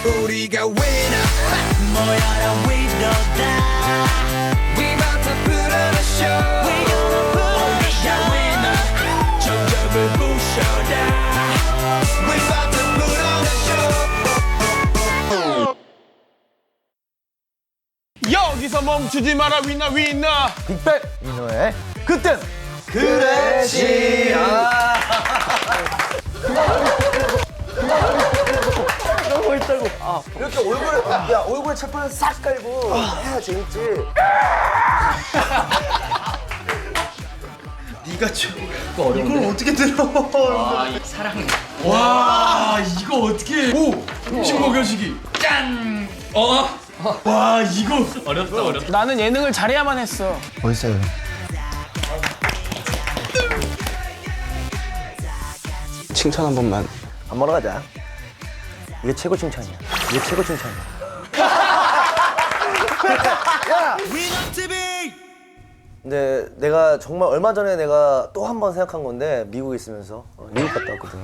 우리가 winner 뭐야라 위너다 We about to put on a show We gonna put on a show winner 점점을 부셔라 We about to put on a show 여기서 멈추지 마라 위너 위너. 빅뱅 민호의 그땐 그랬지 너무 있다고. 이렇게 얼굴에 철판을 싹 깔고 해야 재밌지. 네가 좀 이걸 어떻게 들어? 사랑해. 와 이거 어떻게? 오 신목여시기. 짠. 와 이거 어렵다. 나는 예능을 잘해야만 했어. 멋있어요. 칭찬 한 번만. 밥 먹으러 가자. 이게 최고 칭찬이야. 이게 최고 칭찬이야. 야! 근데 내가 정말 얼마 전에 내가 또 한 번 생각한 건데 미국에 있으면서 미국 갔다 왔거든.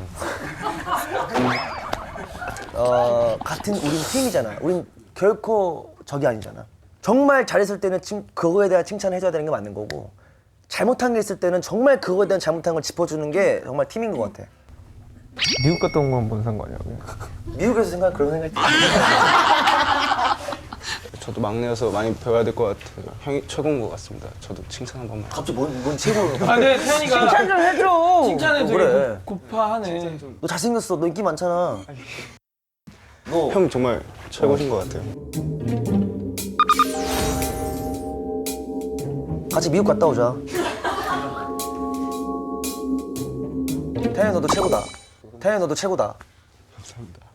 같은 우린 팀이잖아. 우린 결코 적이 아니잖아. 정말 잘했을 때는 그거에 대한 칭찬을 해줘야 되는 게 맞는 거고 잘못한 게 있을 때는 정말 그거에 대한 잘못한 걸 짚어주는 게 정말 팀인 것 같아. 미국 갔다 온 건 뭔 상관이야? 미국에서 그런 생각이 저도 막내여서 많이 배워야 될 것 같아요. 형이 최고인 것 같습니다. 저도 칭찬 한 번만. 갑자기 뭔 최고로 아, 근데 태연이가 칭찬 좀 해줘. 칭찬해 되게 그래. 고파하네. 너 잘생겼어. 너 인기 많잖아. 너 형 정말 최고신 것 같아요. 같이 미국 갔다 오자. 태연이 너도 최고다. 태연이 너도 최고다. 감사합니다.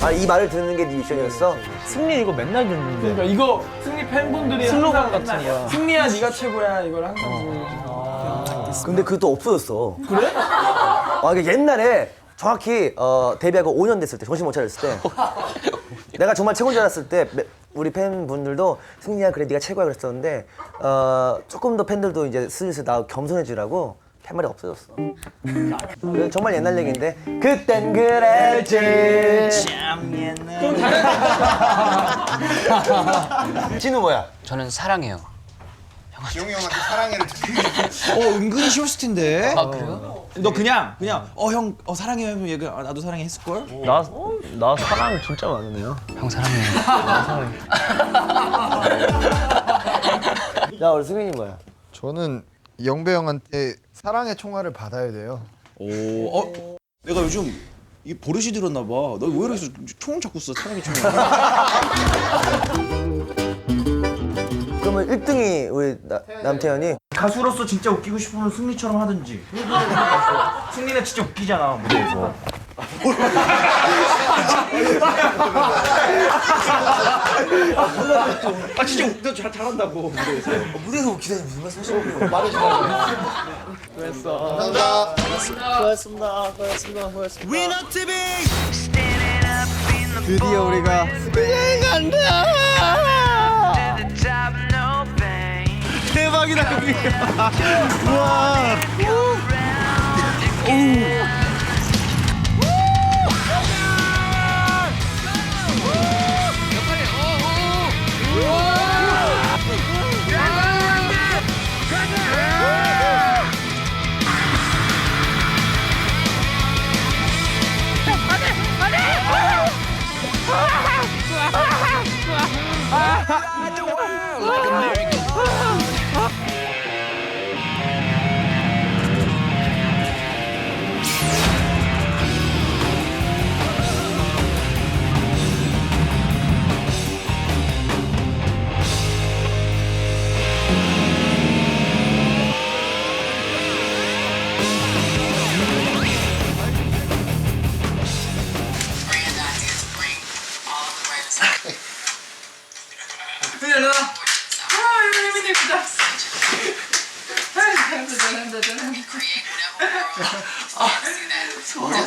아, 이 말을 듣는 게 네 미션이었어? 승리 이거 맨날 듣는데. 그러니까 이거 승리 팬분들이 슬로건 항상 같은 거야. 승리야 네가 최고야 이걸 항상 들려주셔서. 근데 그것도 없어졌어. 그래? 이게 옛날에 정확히 데뷔하고 5년 됐을 때, 정신 못 차렸을 때 내가 정말 최고인 줄 알았을 때 우리 팬분들도 승리야 그래 네가 최고야 그랬었는데 조금 더 팬들도 이제 슬슬 나 겸손해지라고 팻말이 없어졌어. 정말 옛날 얘기인데 그땐 그랬지. 좀 다른. 진우 뭐야? 저는 사랑해요. 지용이 형한테 사랑해를 은근히 쉬웠을 텐데. 아 그래요? 너 그냥 형 사랑해요 하면 얘가 나도 사랑해 했을 걸? 나 사랑 진짜 많으네요. 형 사랑해요. 야 우리 승민이 뭐야? 저는 영배 형한테 사랑의 총알을 받아야 돼요. 내가 요즘 이 버릇이 들었나 봐. 너 왜 이렇게 총 자꾸 써? 사랑의 총. 그러면 1등이 우리 남태현이 가수로서 진짜 웃기고 싶으면 승리처럼 하든지. 승리는 진짜 웃기잖아 무대에서. 아 진짜 너 잘한다고 무대에서. 무대에서 웃기다니 무슨 말씀 하시는 거예요? 드디어 우리가 대박이다 여기.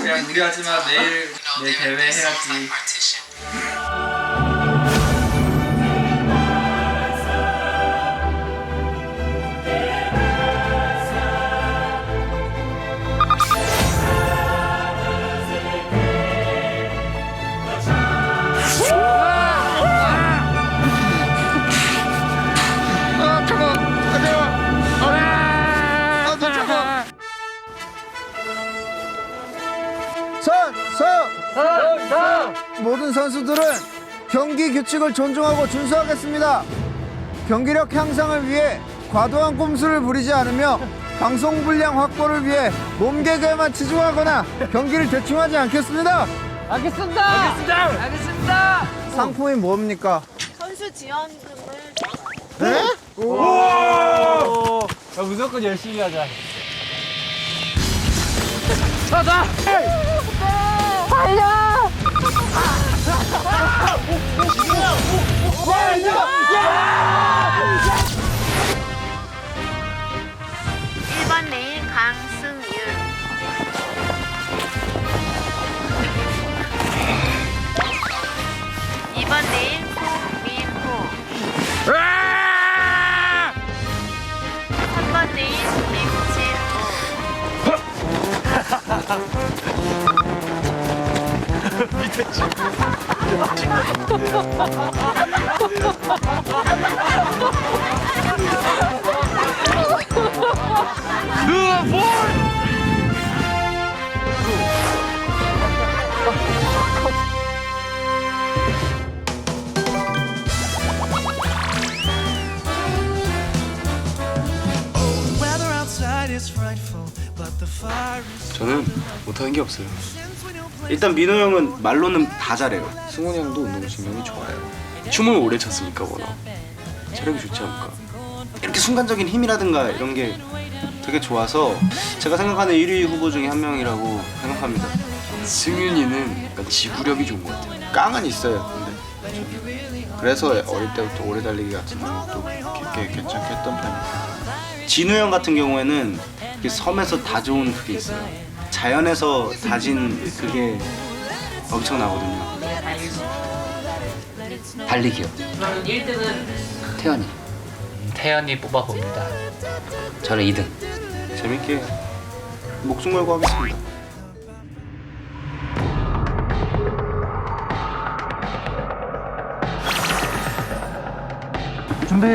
그냥 무리하지만 내일 대회 해야지. 포함한 모든 선수들은 경기 규칙을 존중하고 준수하겠습니다. 경기력 향상을 위해 과도한 꼼수를 부리지 않으며 방송 분량 확보를 위해 몸개그에만 치중하거나 경기를 대충하지 않겠습니다. 알겠습니다. 상품이 뭡니까? 선수 지원금을 야, 무조건 열심히 하자. 일번 레인 강승윤 2번 레인 송민호 3번 레인 김진우 Weather outside is frightful, but the fire is 저는 못하는 게 없어요. 일단 민호 형은 말로는 다 잘해요. 승훈이 형도 운동신경이 좋아요. 춤을 오래 췄으니까 워낙 체력이 좋지 않을까. 이렇게 순간적인 힘이라든가 이런 게 되게 좋아서 제가 생각하는 1위 후보 중에 한 명이라고 생각합니다. 승윤이는 약간 지구력이 좋은 것 같아요. 깡은 있어요. 근데 저는 그래서 어릴 때부터 오래 달리기 같은 것도 꽤 괜찮게 했던 편이에요. 진우 형 같은 경우에는 그 섬에서 다 좋은 그게 있어요. 자연에서 다진 그게 엄청나거든요. 달리기요. 1등은 태연이. 태연이 뽑아봅니다. 저는 2등. 재밌게 목숨 걸고 하겠습니다. 준비.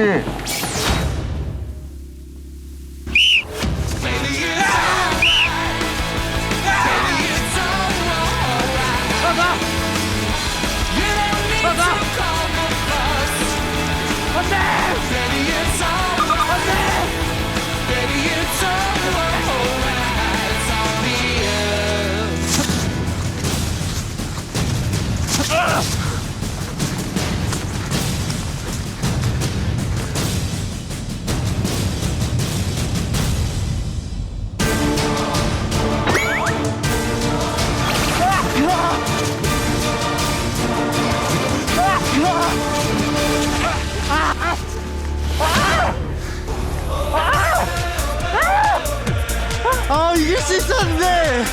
아, 이길 수 있었는데.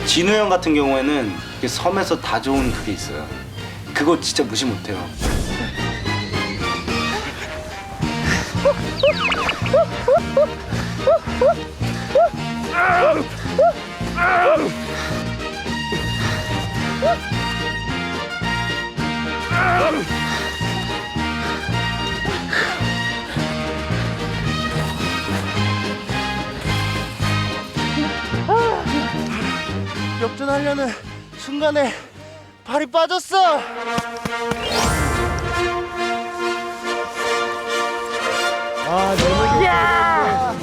진우 형 같은 경우에는 그 섬에서 다 좋은 그게 있어요. 그거 진짜 무시 못해요. 역전하려는 순간에 발이 빠졌어. 아, 너무 야!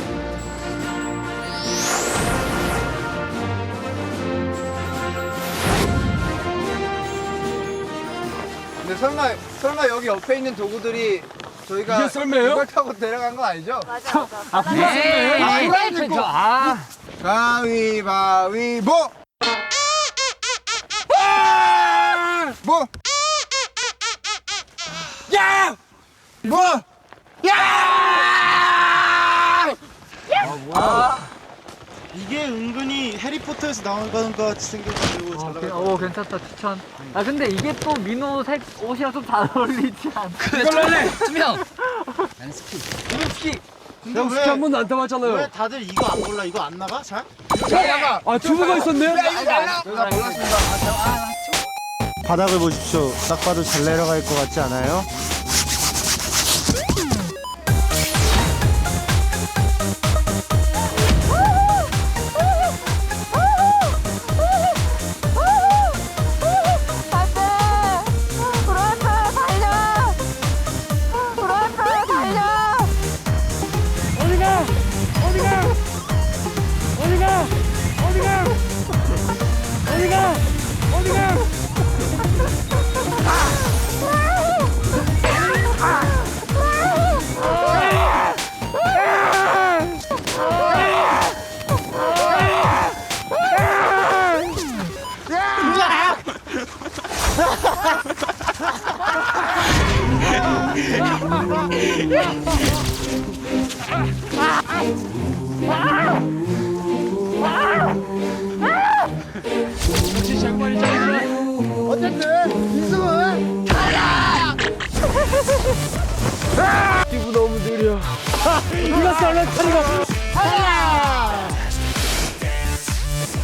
근데 설마 여기 옆에 있는 도구들이 저희가 이게 썰매예요? 이걸 타고 내려간 거 아니죠? 맞아. 가위바위보. 뭐? 야! 뭐? 야! 이게 은근히 해리포터에서 나오는 것 같이 생겨가지고 잘 나갈 것 괜찮다, 추천. 아, 근데 이게 또 민호 색 옷이랑 좀 잘 어울리지 않아? 이걸로 할래. 투명. 스키 한 번도 안 타봤잖아요. 왜 다들 이거 안 골라? 이거 안 나가? 잘? 아 두부가 있었네요? 바닥을 보십시오. 딱 봐도 잘 내려갈 것 같지 않아요?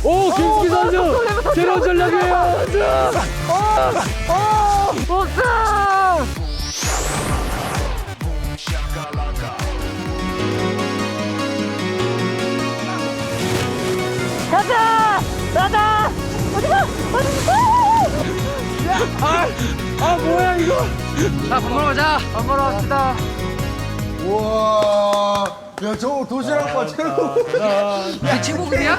오 김수기 선수 새로운 전략이에요. 아 뭐야 이거? 자, 밥 먹으러 가자. 밥 먹으러 갑시다. 우와. 야, 저 도시락과 최고. 이게 친구들이야? 야,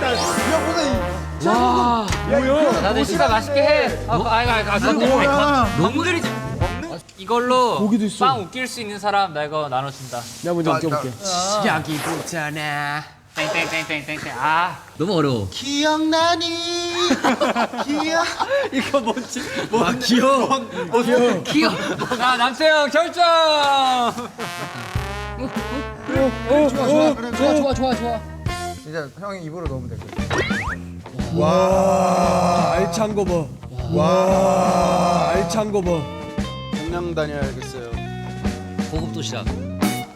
보다 와, 뭐야? 다들 식사 맛있게 해. 놈들이 이걸로 고기도 있어. 빵 웃길 수 있는 사람 나 이거 나눠준다. 내가 먼저 웃겨볼게. 여기 보잖아. 땡땡땡땡땡땡. 아 너무 어려워. 기억나니? 이거 뭔지. 아 귀여워. 귀여워. 나 남태형 결정. 좋아. 진짜 형이 입으로 넣으면 될 거야. 와 알찬 거 봐. 와 알찬 거 봐. 공양 다녀야겠어요. 고급 도시락.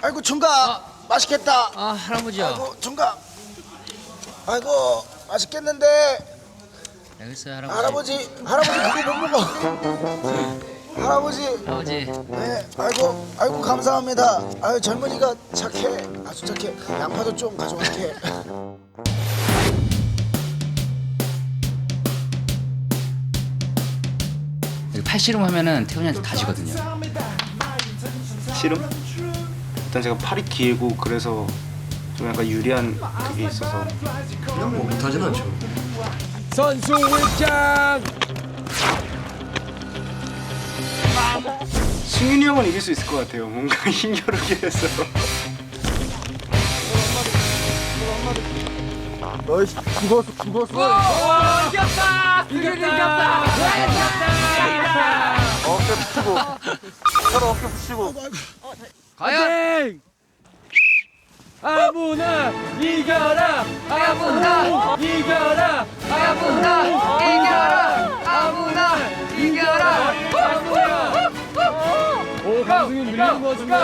아이고 총각 맛있겠다. 아, 할아버지야. 아이고 총각. 아이고 맛있겠는데 알겠어요, 할아버지. 할아버지 그거 못 먹어. 할아버지. 할아버지. 네, 아이고 감사합니다. 아유 젊은이가 착해, 아주 착해. 양파도 좀 가져갈게. 여기 팔씨름 하면은 태훈이한테 다 지거든요. 씨름? 일단 제가 팔이 길고 그래서 좀 약간 유리한 그게 있어서 선수 입장. 승윤이 형은 이길 수 있을 것 같아요. 뭔가 힘겨루게 해서. 너 죽었어. 와 이겼다. 이겼다. 어깨 붙이고. 서로 어깨 붙이고. 과연 아무나 이겨라. 아무나 이겨라. 아무나 이겨라. 아무나 이겨라. 오 강승윤 밀리는 거 같은데.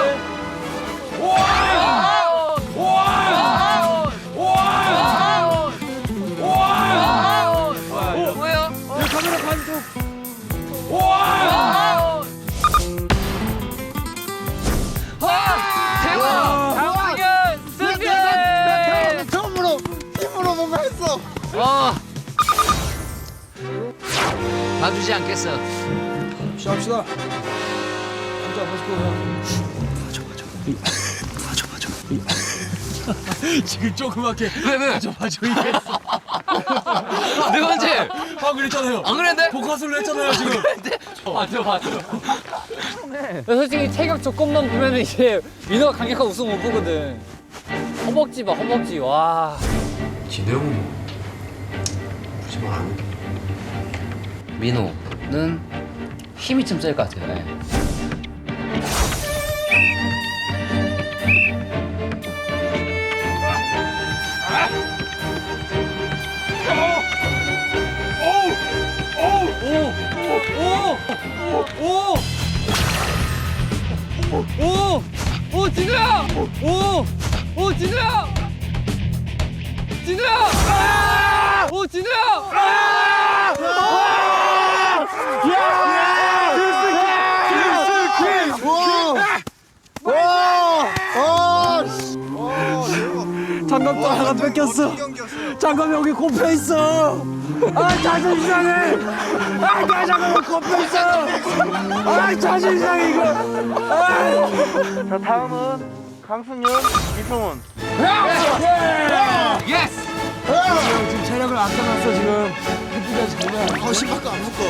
우와! 우와! 우와! 우와! 뭐예요? 야 카메라 감독. 우와! 대박! 강승현 승리. 나 처음으로 힘으로 뭔가 했어. 봐주지 않겠어. 시작합시다. 진짜 맛있거든. 지금 조그맣게 왜? 맞아 이랬어. 내가 언제? 아 그랬잖아요. 안 그랬는데? 복화술로 했잖아요 지금. 맞아. 솔직히 체격 조건만 보면은 이제 민호가 강력한 우승 못 보거든. 허벅지 봐, 허벅지. 와. 민호는 힘이 좀 셀 것 같아요. 네. 오, 진우야! 오, 진우야! 진우야! 오 진우야! 장갑 또 하나 뺏겼어. 장갑 여기 꼽혀 있어. 아 자존심 상해. 아내 장갑 꼽혀 있어. 아 자존심 상해 이거. 자, 다음은 강승윤, 이승훈. 예스! 지금 체력을 안 떠났어 지금. 햇빛에 장난. 신발도 안 묶어.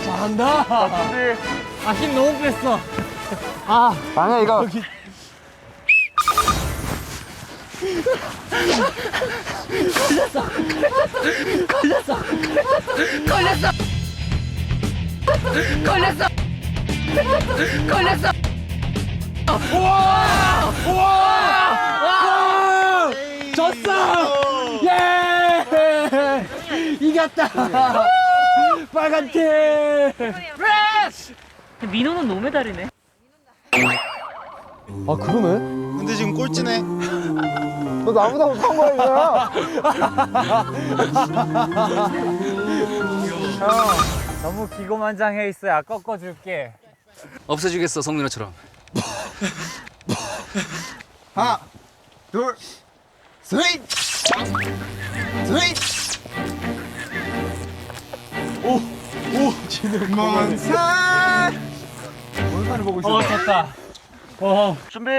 잘한다. 아 힘 너무 뺐어. 아니야, 이거. 졌어. 예. 이겼다. 빨간 팀. 민호는 노메달이네. 아 그러네. 근데 지금 꼴찌네. 너 나보다 못한 거야, 이거. 너무 기고만장해 있어야 꺾어줄게. 없애주겠어 성민호처럼. 하나, 둘, 스윗! 스윗! 먼 산! 됐다. 준비!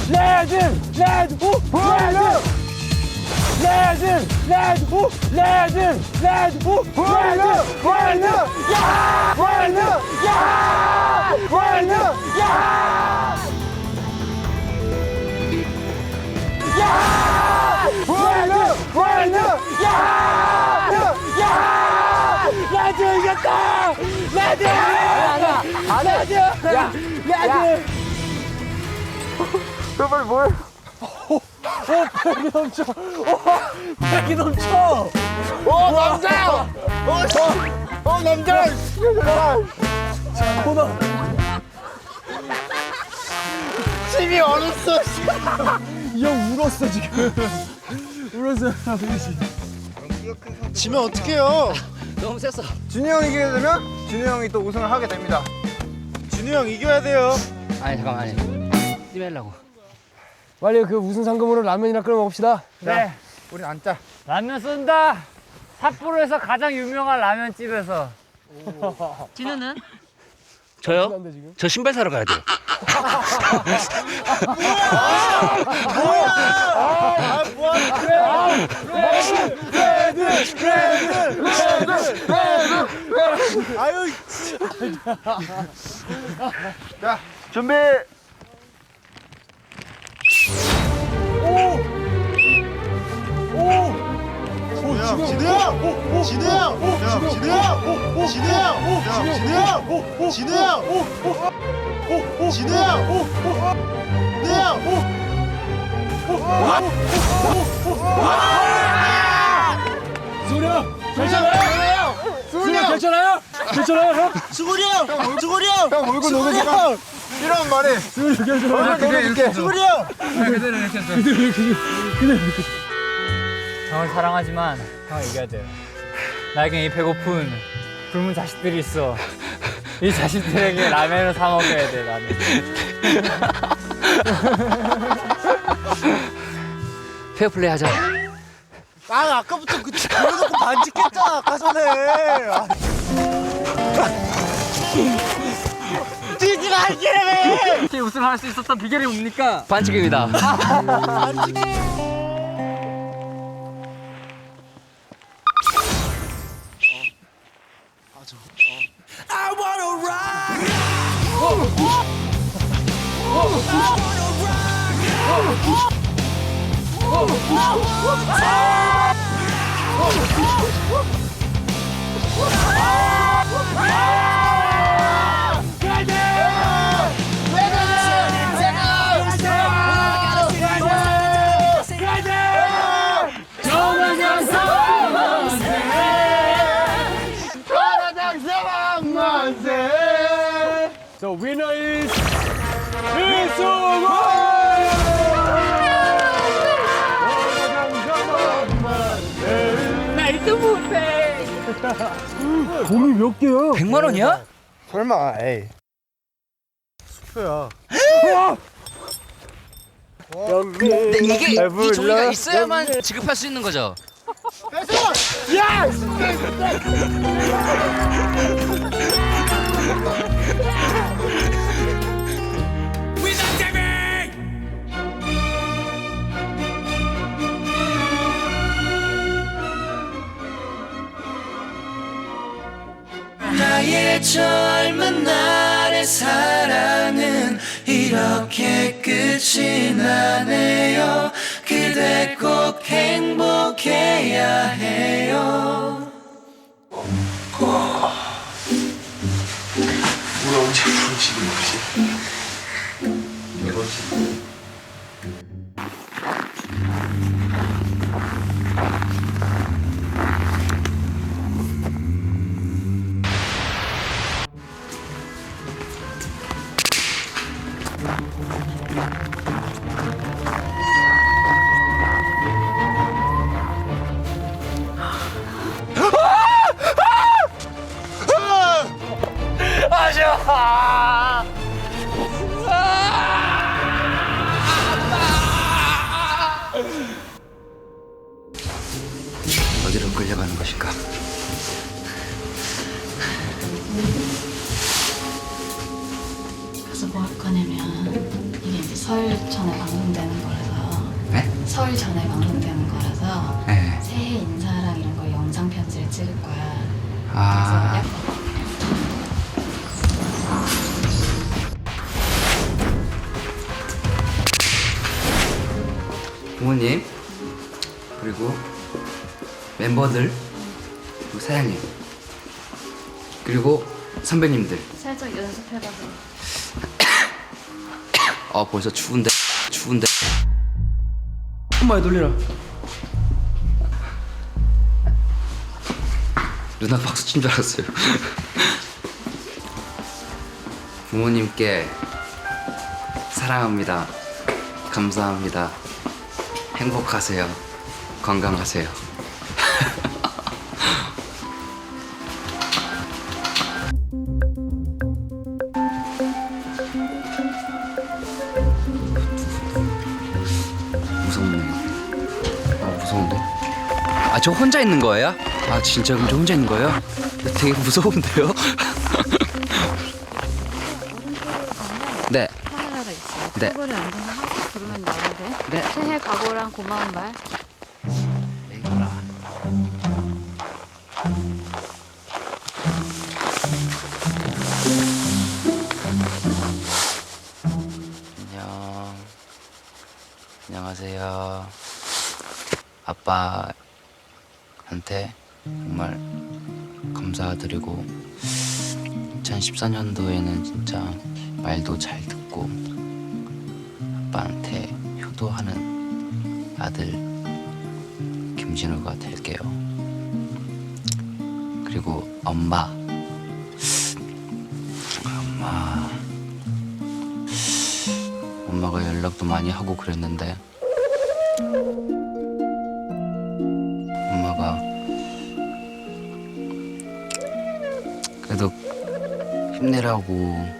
레드 후 레드 후 레드 후 레드 야 레드 야 레드 야 레드 이겼다 레드 레드 너 빨리 뭐해? 백이 넘쳐 백이 넘쳐 남자! 남자! 보나 침이 얼었어. 이 형 울었어 지금 울었어 지면 어떡해요? 너무 셌어. 준이 형이 이기게 되면 준이 형이 또 우승을 하게 됩니다. 준우 형 이겨야 돼요. 아니 잠깐만 아니. 띠매려고. 빨리 그 우승 상금으로 라면이나 끓여 먹읍시다. 네. 우리 앉자. 라면 쏜다. 삿포로에서 가장 유명한 라면집에서. 진우는? 저요? 저 신발 사러 가야 돼요. 아유, 자, 준비! 진우 형! 진우 형! 진우 형! 진우 형! 진우 형! 진우 형! 진우 수근이 형 괜찮아요? 수근이 형 괜찮아요? 괜찮아요 형? 수근이 형! 수근이 형! 형 얼굴 녹여줄까? 이런 말해. 수근이 형 괜찮아요? 얼굴 녹여줄게. 수근이 형! 형을 사랑하지만 형을 이겨야 돼요. 나에겐 이 배고픈 굶은 자식들이 있어. 이 자식들에게 라면을 사 먹여야 돼 나는. 페어플레이 하자. 아, 아까부터 그래놓고 반칙했잖아, 아까 전에. 뛰지 말기래! 이렇게 우승할 수 있었던 비결이 뭡니까? 반칙입니다. I wanna rock. 만세! The winner is 이승훈! 말도 못해. 돈이 몇 개야? 100만 원이야? 설마, 에이. 근데 이게 이 종이가 있어야만 지급할 수 있는 거죠. 나의 젊은 날의 사랑은 이렇게 끝이 나네요. 그대 꼭 행복해야 해요. 우리 언제 부르시는 거지? 이거지. 어디로 끌려가는 것일까? 그래서 뭐 할 거냐면 이게 이제 설 전에 방송되는 거라서 네? 설 전에 방송되는 거라서 네. 새해 인사랑 이런 거 영상 편지를 찍을 거야. 아. 그래서 부모님 그리고 멤버들 그리고 사장님 그리고 선배님들. 살짝 연습해봐서. 벌써 추운데 엄마에 돌리라. 누나 박수 친 줄 알았어요. 부모님께 사랑합니다. 감사합니다. 행복하세요. 건강하세요. 무섭네. 무서운데? 저 혼자 있는 거예요? 진짜 그럼 저 혼자 있는 거예요? 되게 무서운데요? 네. 카메라가 있어요. 네. 테이블에 앉아서 하고 부르면 나와야 돼. 네. 새해 각오랑 고마운 말. 안녕하세요. 아빠한테 정말 감사드리고 2014년도에는 진짜 말도 잘 듣고 아빠한테 효도하는 아들 김진우가 될게요. 그리고 엄마가 연락도 많이 하고 그랬는데 엄마가 그래도 힘내라고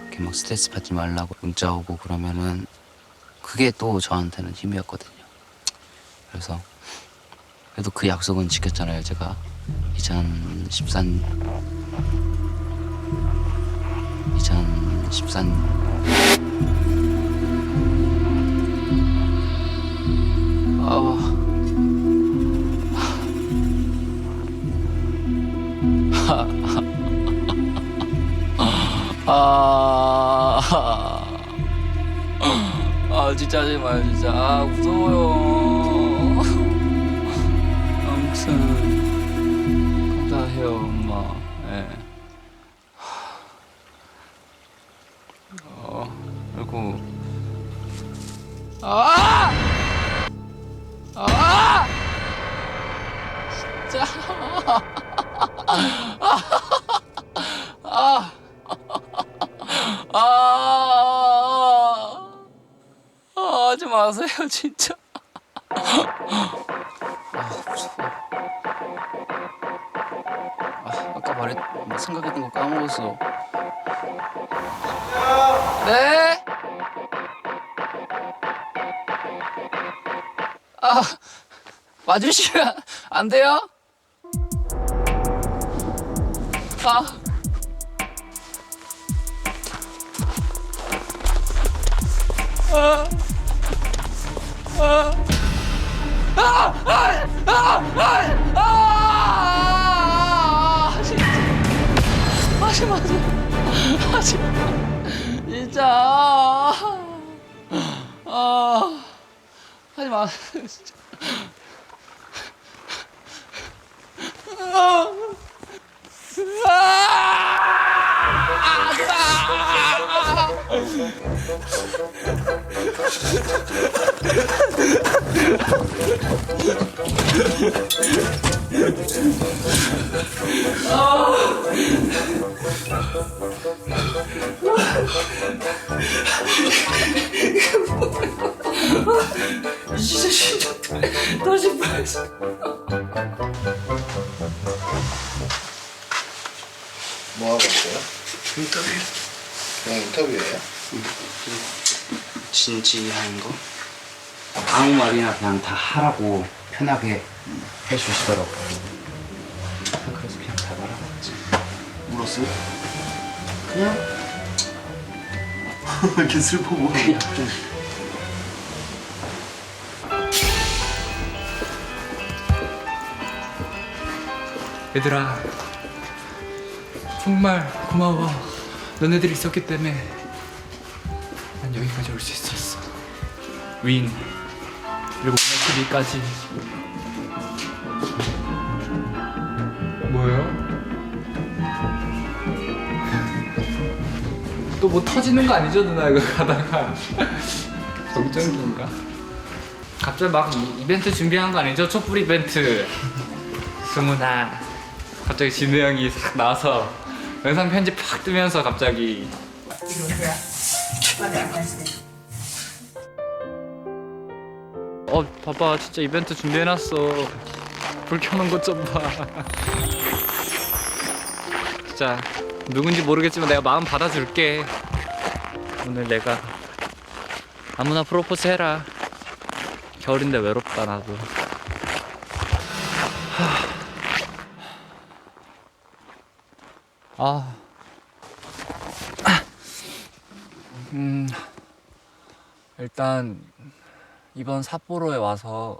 이렇게 막 스트레스 받지 말라고 문자 오고 그러면은 그게 또 저한테는 힘이었거든요. 그래서 그래도 그 약속은 지켰잖아요. 제가 2014년 진짜 하지 마요 진짜. 무서워요. 아무튼 감사해요 엄마. 네. 그리고 진짜 마세요 진짜. 무서워. 아까 생각했던 거 까먹었어. 네. 와주시면 안 돼요? 하지 마세요. 하지 마. 진짜. 하지 마세요. 진짜. 진짜 심장 다시 봐야지. 뭐 하고 있어요? 인터뷰. 그냥 인터뷰예요? 진지한 거? 아무 말이나 그냥 다 하라고 편하게 해주시더라고요. 그래서 그냥 다 말아봤지. 울었어요? 그냥 이렇게 슬퍼 보여. 그냥 좀. 얘들아, 정말 고마워. 너네들이 있었기 때문에 난 여기까지 올 수 있었어. 윙 그리고 오늘 TV까지. 뭐예요? 또 뭐 터지는 거 아니죠 누나 이거 가다가? 정전기인가? 갑자기 막 이벤트 준비한 거 아니죠? 촛불 이벤트. 승훈아, 갑자기 진우 형이 싹 나와서 영상 편집 팍 뜨면서 갑자기 봐봐 진짜 이벤트 준비해놨어. 불 켜놓은 것 좀 봐. 진짜 누군지 모르겠지만 내가 마음 받아줄게. 오늘 내가 아무나 프로포즈 해라. 겨울인데 외롭다 나도. 일단 이번 삿포로에 와서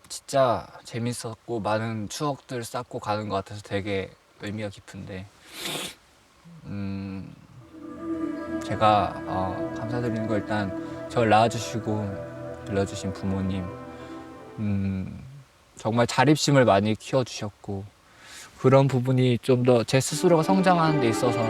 진짜 재밌었고 많은 추억들 쌓고 가는 것 같아서 되게 의미가 깊은데 제가 감사드리는 거 일단 저를 낳아주시고 길러주신 부모님 정말 자립심을 많이 키워주셨고 그런 부분이 좀 더 제 스스로가 성장하는 데 있어서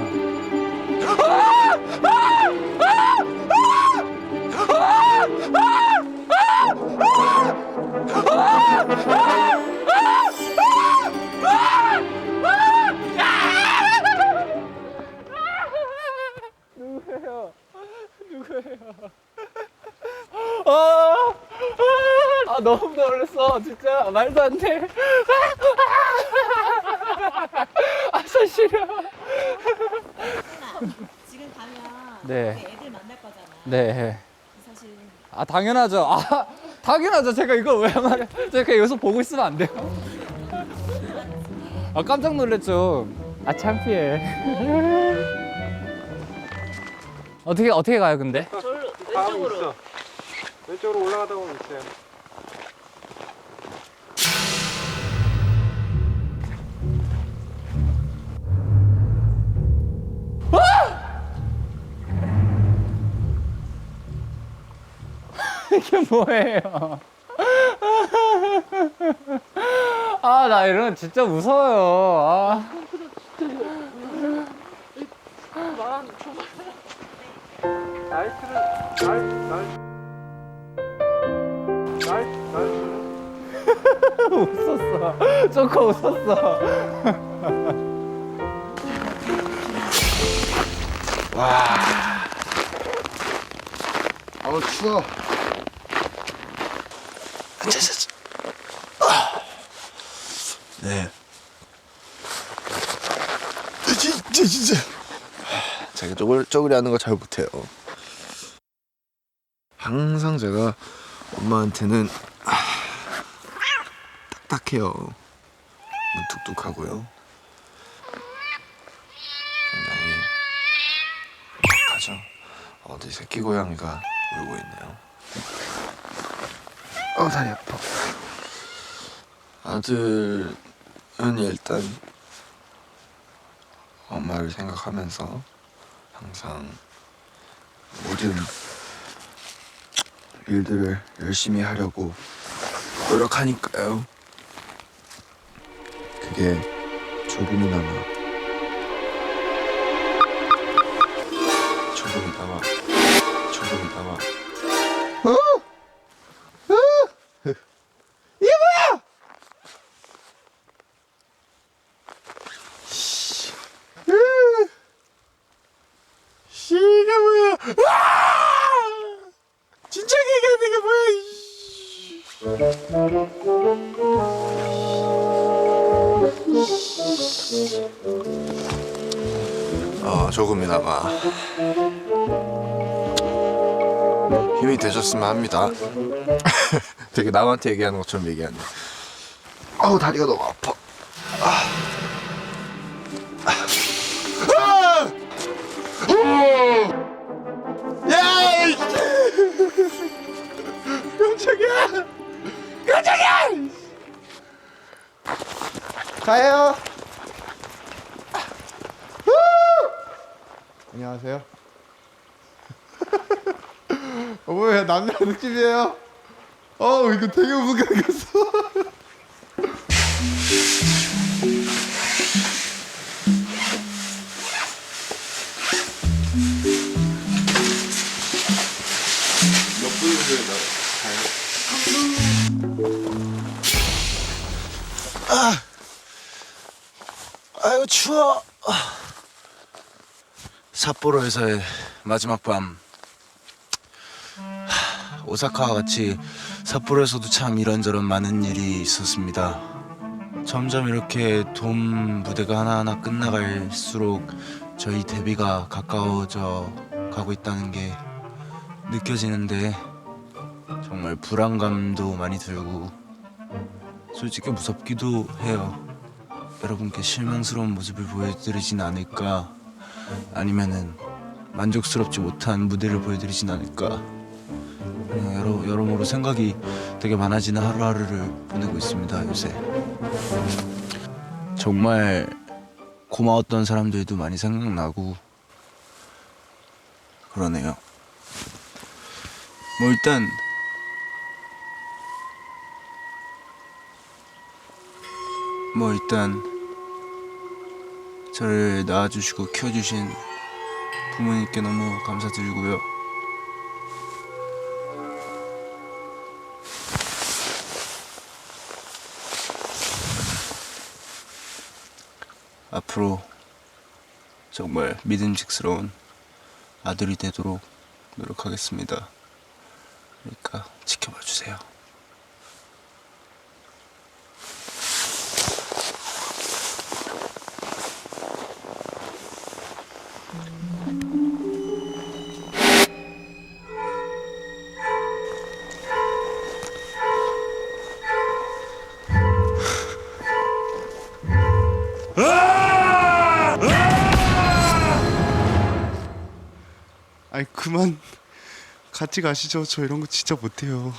너무 놀랐어 진짜 말도 안 돼. 사실은 지금 가면 네. 애들 만날 거잖아. 네. 사실 당연하죠. 당연하죠. 제가 이걸 왜 말해? 제가 여기서 보고 있으면 안 돼요? 깜짝 놀랐죠. 창피해. 어떻게 가요 근데? 왼쪽으로. 왼쪽으로 올라가다 보면 있어요. 이게 뭐예요? 나 이런 거 진짜 무서워요. 웃었어. 조금 웃었어. 아우 추워. 네. 진짜. 제가 쪼그리 하는 거 잘 못해요. 항상 제가 엄마한테는 딱딱해요. 무뚝뚝하고요. 굉장히 가죠. 어디 새끼 고양이가 울고 있네요. 다리 아파. 아들은 일단 엄마를 생각하면서 항상 모든 일들을 열심히 하려고 노력하니까요. 그게 조금이나마 이게 뭐야? 이게 뭐야? 진짜 이게 뭐야? 조금이나마 힘이 되셨으면 합니다. 되게 남한테 얘기하는 것처럼 얘기하네. 다리가 너무 아파. 야! 깜짝이야! 가요. 안녕하세요. 뭐야, 남자 느낌이에요? 이거 되게 무겁게 생겼어. 몇 분을 가요? 아이고 추워. 삿포로에서의 마지막 밤. 오사카와 같이 삿포로에서도 참 이런저런 많은 일이 있었습니다. 점점 이렇게 돔 무대가 하나하나 끝나갈수록 저희 데뷔가 가까워져 가고 있다는 게 느껴지는데 정말 불안감도 많이 들고 솔직히 무섭기도 해요. 여러분께 실망스러운 모습을 보여드리진 않을까, 아니면은 만족스럽지 못한 무대를 보여드리진 않을까, 여러모로 생각이 되게 많아지는 하루하루를 보내고 있습니다. 요새 정말 고마웠던 사람들도 많이 생각나고 그러네요. 일단 저를 낳아주시고 키워주신 부모님께 너무 감사드리고요. 앞으로 정말 믿음직스러운 아들이 되도록 노력하겠습니다. 그러니까 지켜봐 주세요. 아이 그만 같이 가시죠. 저 이런 거 진짜 못해요.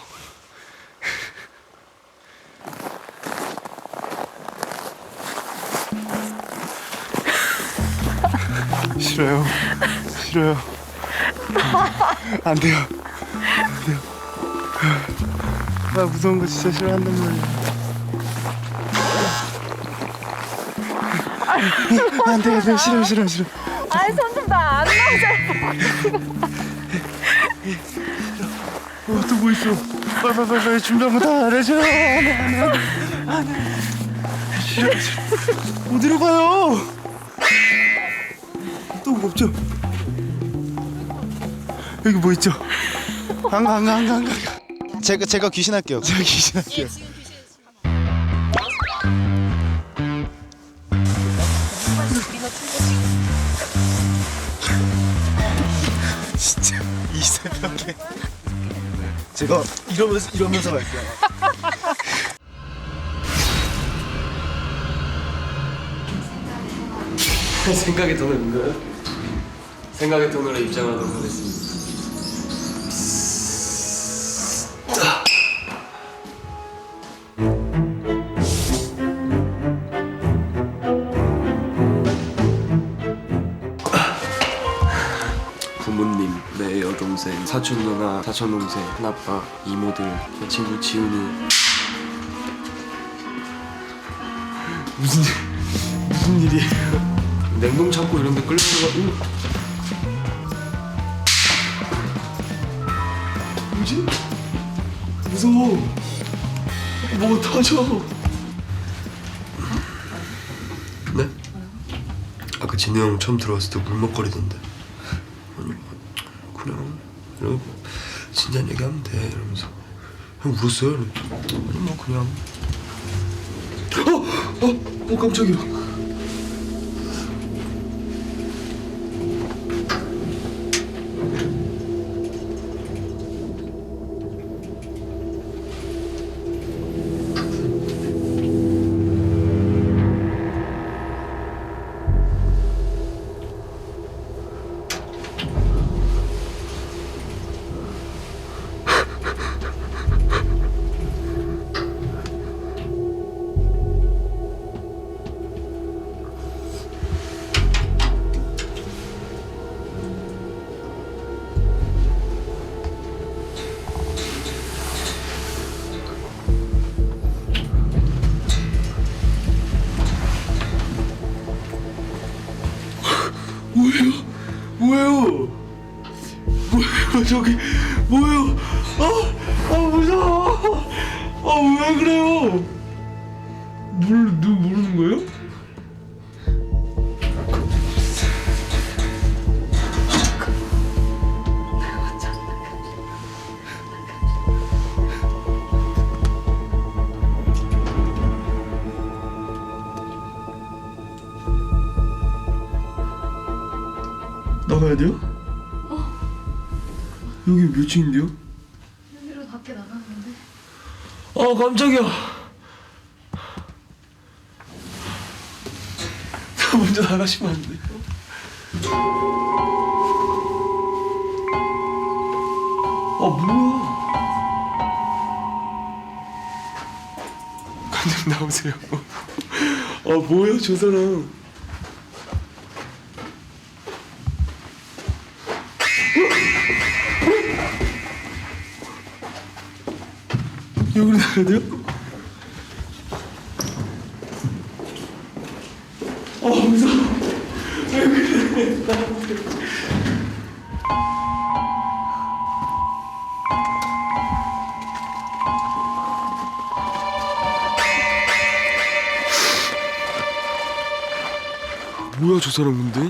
싫어요. 안 돼요. 나 무서운 거 진짜 싫어한단 말이야. 안 돼, 싫어. 아이 손 좀 다 안 나오잖아. 또 뭐 있어? 빨리 준비한 거 다 해줘. 싫어. 어디로 가요? 또 뭐 없죠? 여기 뭐 있죠? 안 가. 제가 귀신 할게요. 제가 귀신 할게요. 진짜 이 새벽에 제가 이러면서 갈게요. 생각의 돈을 넣나요? 생각의 돈으로 입장하도록 하겠습니다. 부모님, 내 여동생, 사촌 누나, 사촌 동생, 큰아빠, 이모들, 내 친구 지훈이. 무슨 일이에요? 냉동 창고 이런 데 끌려가지고. 뭐지? 무서워. 뭐 터져. 네? 아까 진우 형 처음 들어왔을 때 울먹거리던데. 아니 그냥 이러고 진지한 얘기하면 돼 이러면서 형 울었어요? 아니 뭐 그냥 깜짝이야. 뭐예요? 저기 뭐예요? 무서워. 왜 그래요? 모르는 거예요? 나가야 돼요? 여기 몇 층인데요? 여기로 밖에 나가는데. 깜짝이야. 먼저 나가시면 안 돼요? 뭐야? 감독님 나오세요. 뭐야 저 사람. 여기로 나가야 돼요? 무서워. 왜 그래? 나한테. 뭐야 저 사람 근데?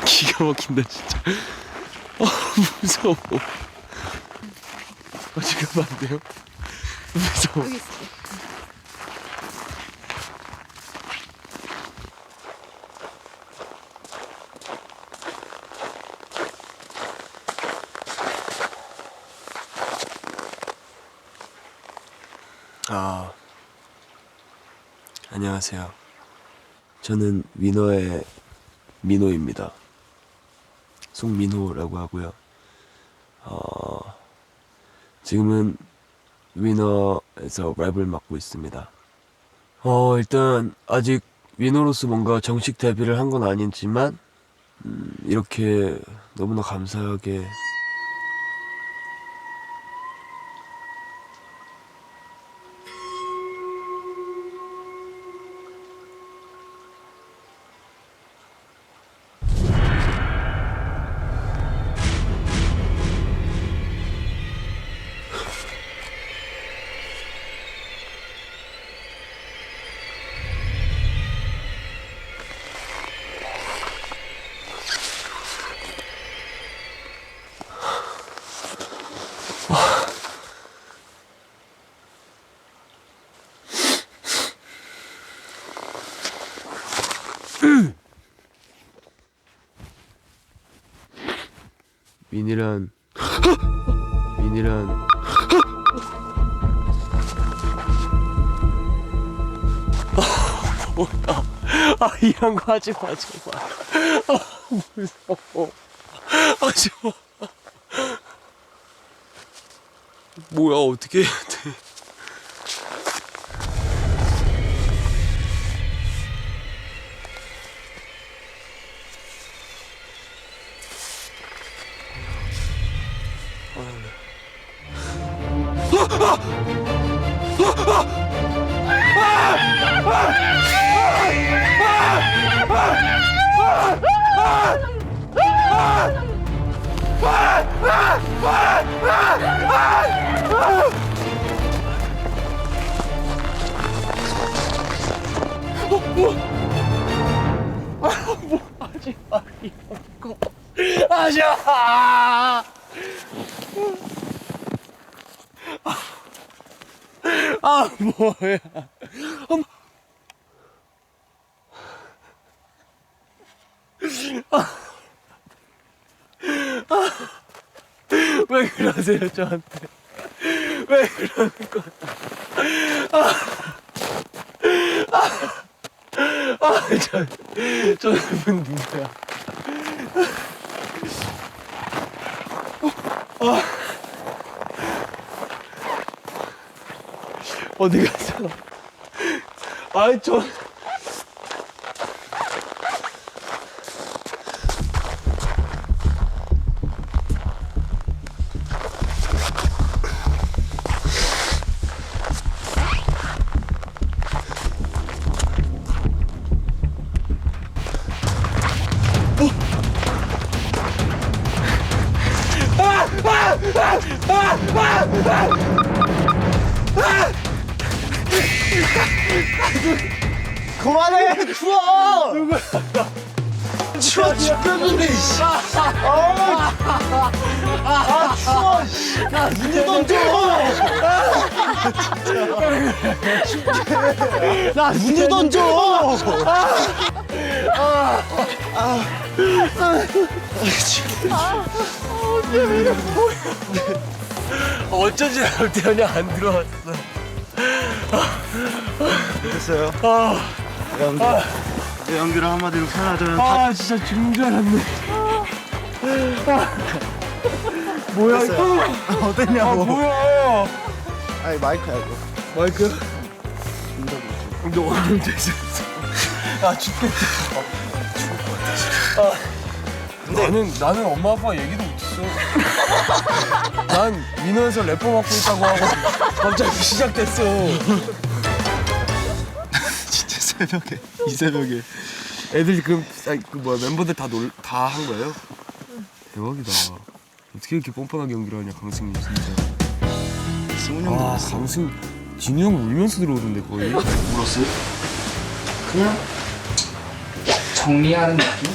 기가 막힌다 진짜. 무서워. 지금 안 돼요? 무서워. 여기 있어. 안녕하세요. 저는 위너의 민호입니다. 송민호라고 하고요. 지금은 위너에서 랩을 맡고 있습니다. 일단 아직 위너로서 뭔가 정식 데뷔를 한 건 아니지만 이렇게 너무나 감사하게 민이란 이런 거 하지 마 제발. 무서워. 하지 마. 뭐야 어떻게 해야 돼? 하지 마. 뭐야? 왜 그러세요 저한테? 왜 그러는 거야? 저분 누구야? 어디 갔어? 아이 저 그만해 추워. 추워 죽겠는데. 추워. 야 눈이 던져. 야 눈이 던져. 어쩐지 나올 때 그냥 안 들어왔어. 됐어요. 내 연기를 한마디로 표현하자면 아 진짜 죽는 줄 알았네. 뭐야 이거? 어땠냐고. 뭐야? 아니 마이크야 이거. 마이크? 너 완전 됐어. 아 죽겠다. 나는 엄마 아빠 얘기도 못했어. 난 민호에서 래퍼 맡고 있다고 하고 갑자기 시작됐어. 진짜 새벽에 이 새벽에. 애들 그 뭐야 멤버들 다 한 거예요? 대박이다. 어떻게 이렇게 뻔뻔하게 연기를 하냐 강승님 진짜. 승훈이 형도 아 강승 진우 형 울면서 들어오던데 거의. 울었어요? 그냥 정리하는 느낌?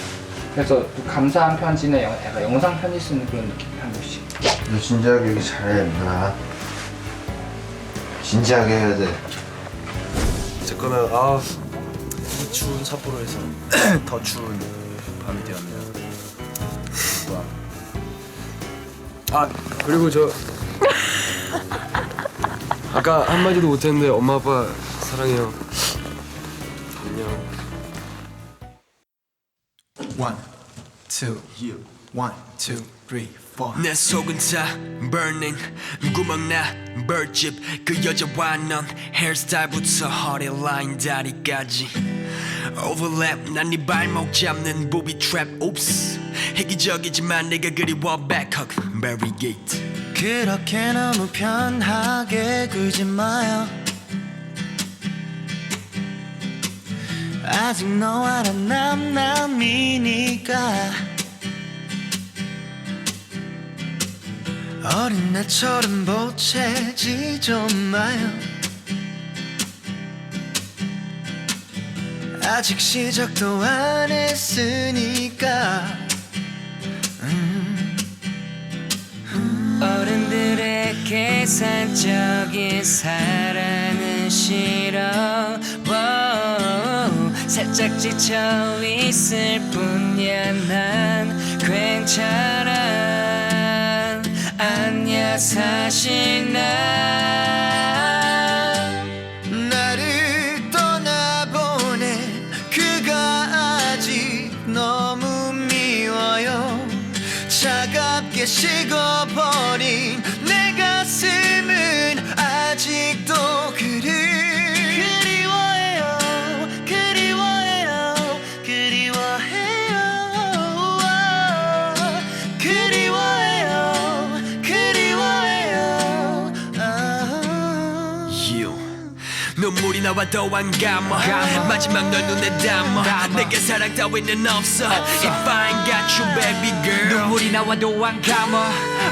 그래서 또 감사한 편지나 약간 영상 편지 쓰는 그런 느낌이 한 번씩. 너 진지하게 얘기 잘해 임마. 진지하게 해야 돼. 어쨌거나 추운 삿포로에서 더 추운 밤이 되었네요. 그리고 저 아까 한마디도 못했는데 엄마 아빠 사랑해요. 안녕. 1, 2, 1, 2, 3, 4. 내 속은 다 burning 구멍나 bird 그 여자와 넌 헤어스타일부터 허리 라인 다리까지 overlap 난 네 발목 잡는 booby trap oops 획기적이지만 내가 그리워 back hug barricade 그렇게 너무 편하게 굴지 마요 아직 너와 난 남남이니까 어린애처럼 보채지 좀 마요 아직 시작도 안 했으니까 어른들의 계산적인 사랑은 싫어 살짝 지쳐 있을 뿐이야 난 괜찮아 내가 사실 나를 떠나보낸 그가 아직 너무 미워요. 차갑게 식어버린 내 가슴은 아직도 그리워해요. 그리워해요. 그리워해요. 그리워해요. 그리워해요. 눈물이 나와도 안 감아 마지막 널 눈에 담아 내게 사랑 따위는 없어 If I ain't got you baby girl 눈물이 나와도 안 감아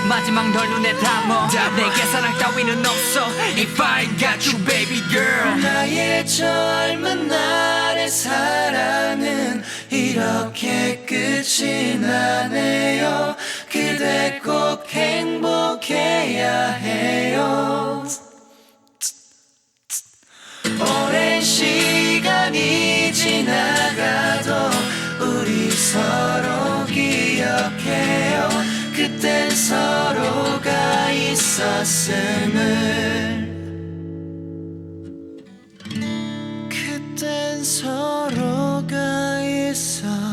마지막 널 눈에 담아 내게 사랑 따위는 없어 If I ain't got you baby girl 나의 젊은 날의 사랑은 이렇게 끝이 나네요. 그대 꼭 행복해야 해요. 오랜 시간이 지나가도 우리 서로 기억해요. 그땐 서로가 있었음을 그땐 서로가 있었음을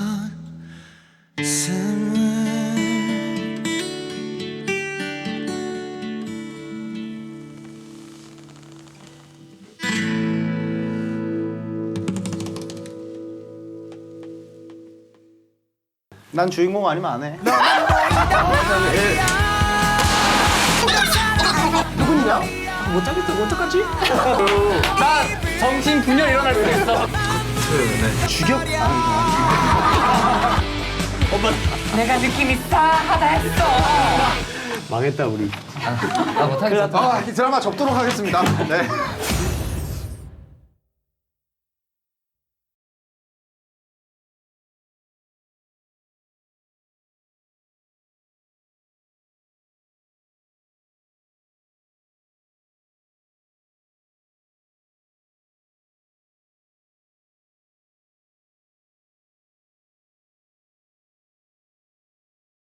난 주인공 아니면 안 해. 나 정신 분열 일어날 뻔했어. 내가 느낌이 싸하다 했어. 망했다 우리. 나 못하겠어. 드라마 접도록 하겠습니다. 네.